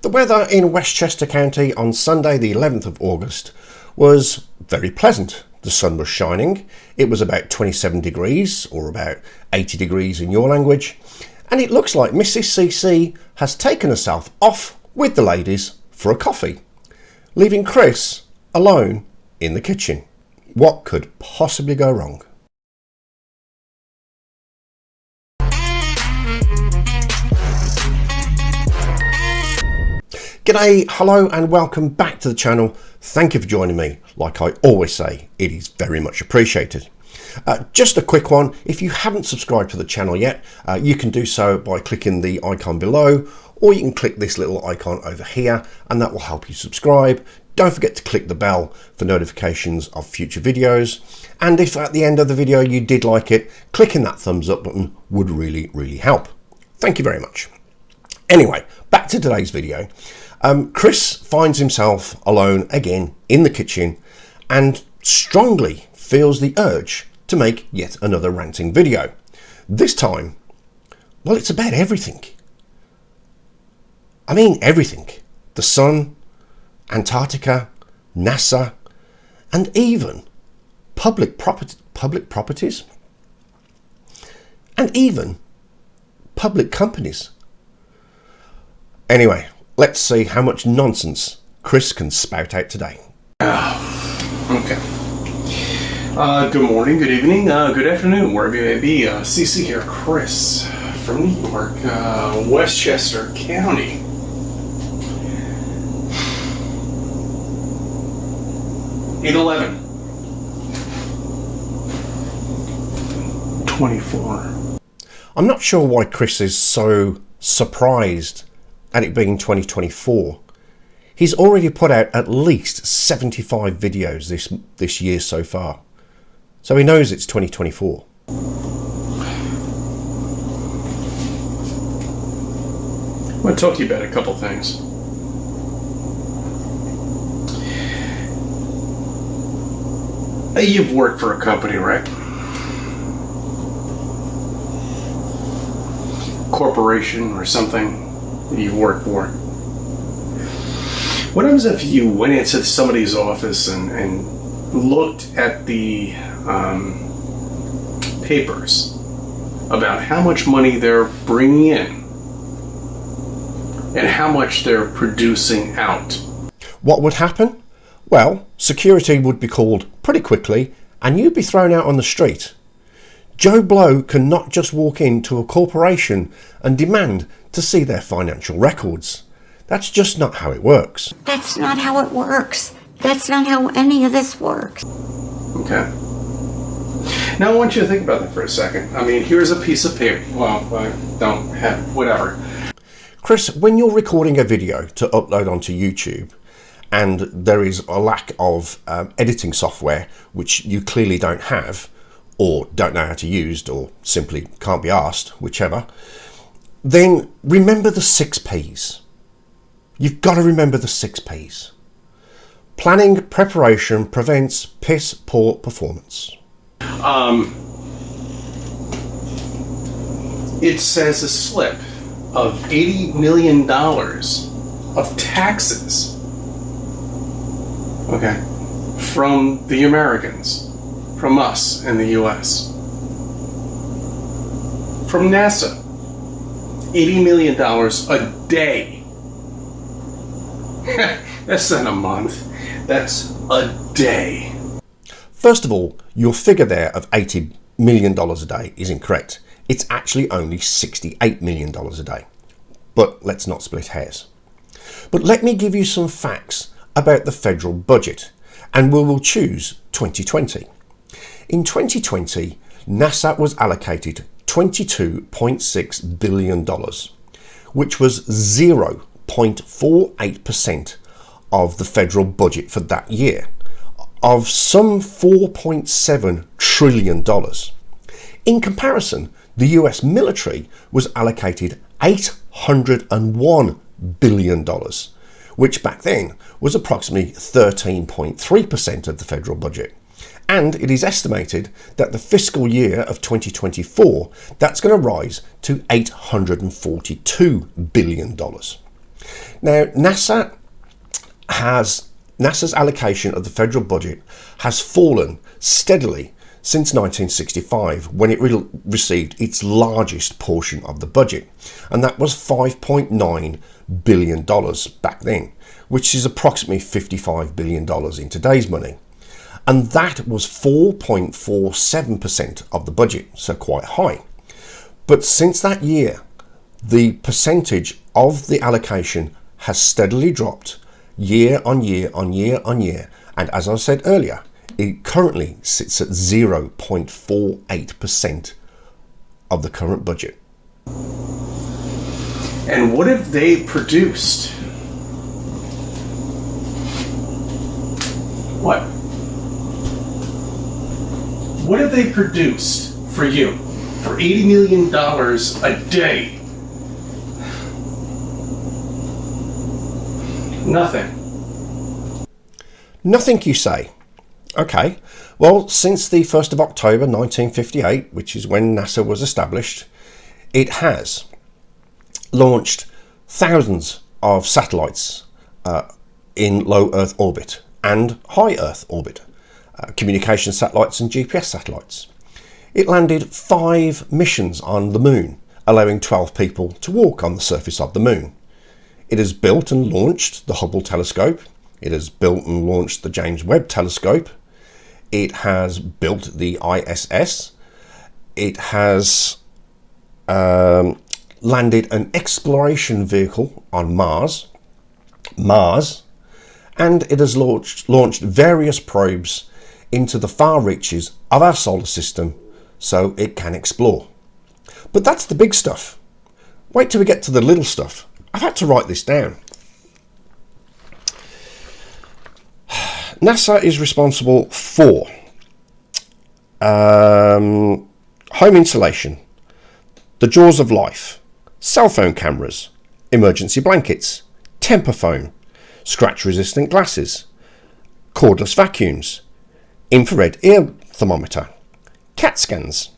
The weather in Westchester County on Sunday the 11th of August was very pleasant. The sun was shining. It was about 27 degrees, or about 80 degrees in your language, and it looks like Mrs. CC has taken herself off with the ladies for a coffee, leaving Chris alone in the kitchen. What could possibly go wrong? G'day, hello and welcome back to the channel. Thank you for joining me. Like I always say, it is very much appreciated. Just a quick one, if you haven't subscribed to the channel yet, you can do so by clicking the icon below, or you can click this little icon over here and that will help you subscribe. Don't forget to click the bell for notifications of future videos, and if at the end of the video you did like it, clicking that thumbs up button would really help. Thank you very much. Anyway, back to today's video. Chris finds himself alone again in the kitchen and strongly feels the urge to make yet another ranting video. This time, well, it's about everything. I mean everything. The sun, Antarctica, NASA, and even public properties, and even public companies. Anyway, let's see how much nonsense Chris can spout out today. Okay. Good morning, good evening, good afternoon, wherever you may be. CC here, Chris from New York, Westchester County. (8/11/24). I'm not sure why Chris is so surprised at it being 2024. He's already put out at least 75 videos this year so far, so he knows it's 2024. I want to talk to you about a couple things. You've worked for a company, right? Corporation or something you work for. What happens if you went into somebody's office and looked at the papers about how much money they're bringing in and how much they're producing out? What would happen? Well, security would be called pretty quickly and you'd be thrown out on the street. Joe Blow can not just walk into a corporation and demand to see their financial records. That's just not how it works. That's not how it works. That's not how any of this works. Okay. Now I want you to think about that for a second. I mean, here's a piece of paper. Well, I don't have, whatever. Chris, when you're recording a video to upload onto YouTube, and there is a lack of editing software, which you clearly don't have, or don't know how to use, or simply can't be asked, whichever, then remember the 6 Ps. You've got to remember the 6 Ps. Planning, preparation prevents piss poor performance. It says a slip of $80 million of taxes, okay, from the Americans, from us in the US, from NASA. $80 million a day. That's not a month. That's a day. First of all, your figure there of $80 million a day is incorrect. It's actually only $68 million a day. But let's not split hairs. But let me give you some facts about the federal budget, and we will choose 2020. In 2020, NASA was allocated $22.6 billion, which was 0.48% of the federal budget for that year, of some $4.7 trillion. In comparison, the US military was allocated $801 billion, which back then was approximately 13.3% of the federal budget. And it is estimated that the fiscal year of 2024, that's going to rise to $842 billion. Now, NASA's allocation of the federal budget has fallen steadily since 1965, when it received its largest portion of the budget, and that was $5.9 billion back then, which is approximately $55 billion in today's money. And that was 4.47% of the budget, so quite high. But since that year, the percentage of the allocation has steadily dropped year on year on year on year. And as I said earlier, it currently sits at 0.48% of the current budget. And what have they produced? What? What have they produced for you for $80 million a day? Nothing. Nothing, you say? Okay, well, since the 1st of October 1958, which is when NASA was established, it has launched thousands of satellites in low Earth orbit and high Earth orbit, communication satellites and GPS satellites. It landed 5 missions on the moon, allowing 12 people to walk on the surface of the moon. It has built and launched the Hubble telescope. It has built and launched the James Webb telescope. It has built the ISS. It has landed an exploration vehicle on Mars, and it has launched various probes into the far reaches of our solar system so it can explore. But that's the big stuff. Wait till we get to the little stuff. I've had to write this down. NASA is responsible for home insulation, the jaws of life, cell phone cameras, emergency blankets, temper foam, scratch-resistant glasses, cordless vacuums, infrared ear thermometer, CAT scans,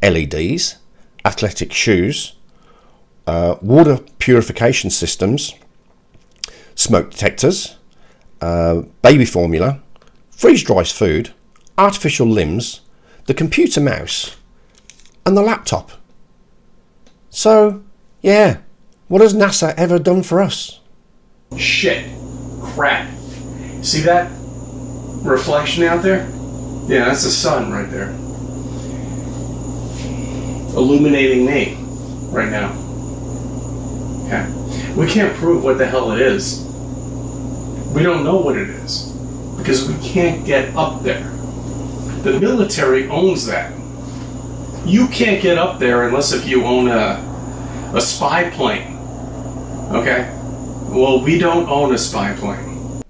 LEDs, athletic shoes, water purification systems, smoke detectors, baby formula, freeze-dries food, artificial limbs, the computer mouse, and the laptop. So, yeah, what has NASA ever done for us? Shit. Crap. See that reflection out there? Yeah, that's the sun right there. Illuminating me right now. Okay. We can't prove what the hell it is. We don't know what it is because we can't get up there. The military owns that. You can't get up there unless if you own a spy plane. Okay? Well, we don't own a spy plane.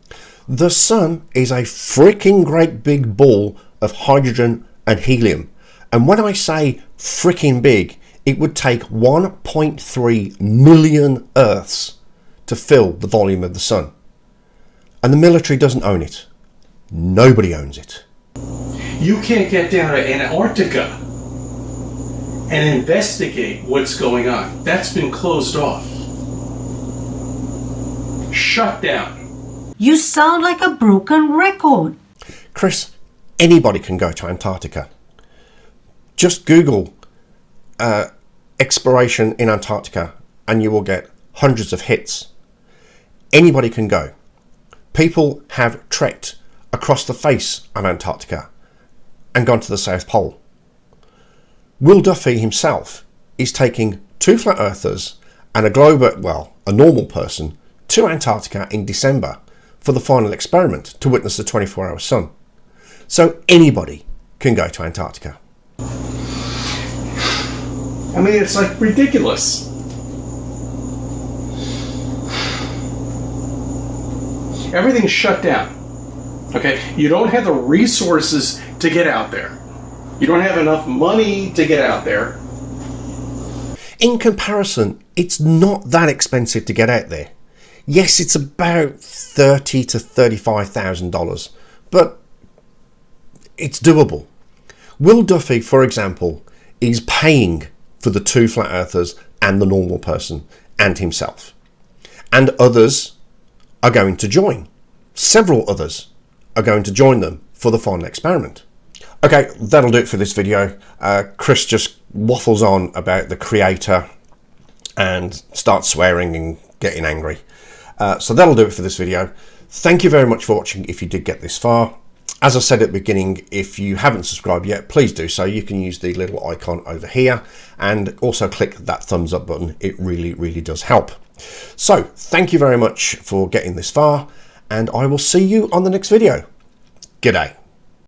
The sun is a freaking great big ball of hydrogen and helium. And when I say freaking big, it would take 1.3 million Earths to fill the volume of the sun. And the military doesn't own it. Nobody owns it. You can't get down to Antarctica and investigate what's going on. That's been closed off. Shut down. You sound like a broken record. Chris, anybody can go to Antarctica. Just Google exploration in Antarctica and you will get hundreds of hits. Anybody can go. People have trekked across the face of Antarctica and gone to the South Pole. Will Duffy himself is taking 2 flat earthers and a normal person to Antarctica in December for the final experiment to witness the 24-hour sun. So anybody can go to Antarctica. I mean, it's like ridiculous. Everything's shut down. Okay? You don't have the resources to get out there. You don't have enough money to get out there. In comparison, it's not that expensive to get out there. Yes, it's about $30,000 to $35,000, but it's doable. Will Duffy, for example, is paying for the 2 flat earthers and the normal person and himself. and others are going to join. Several others are going to join them for the final experiment. Okay, that'll do it for this video. Chris just waffles on about the creator and starts swearing and getting angry. So that'll do it for this video. Thank you very much for watching if you did get this far. As I said at the beginning, if you haven't subscribed yet, please do so. You can use the little icon over here and also click that thumbs up button. It really, really does help. So thank you very much for getting this far, and I will see you on the next video. G'day.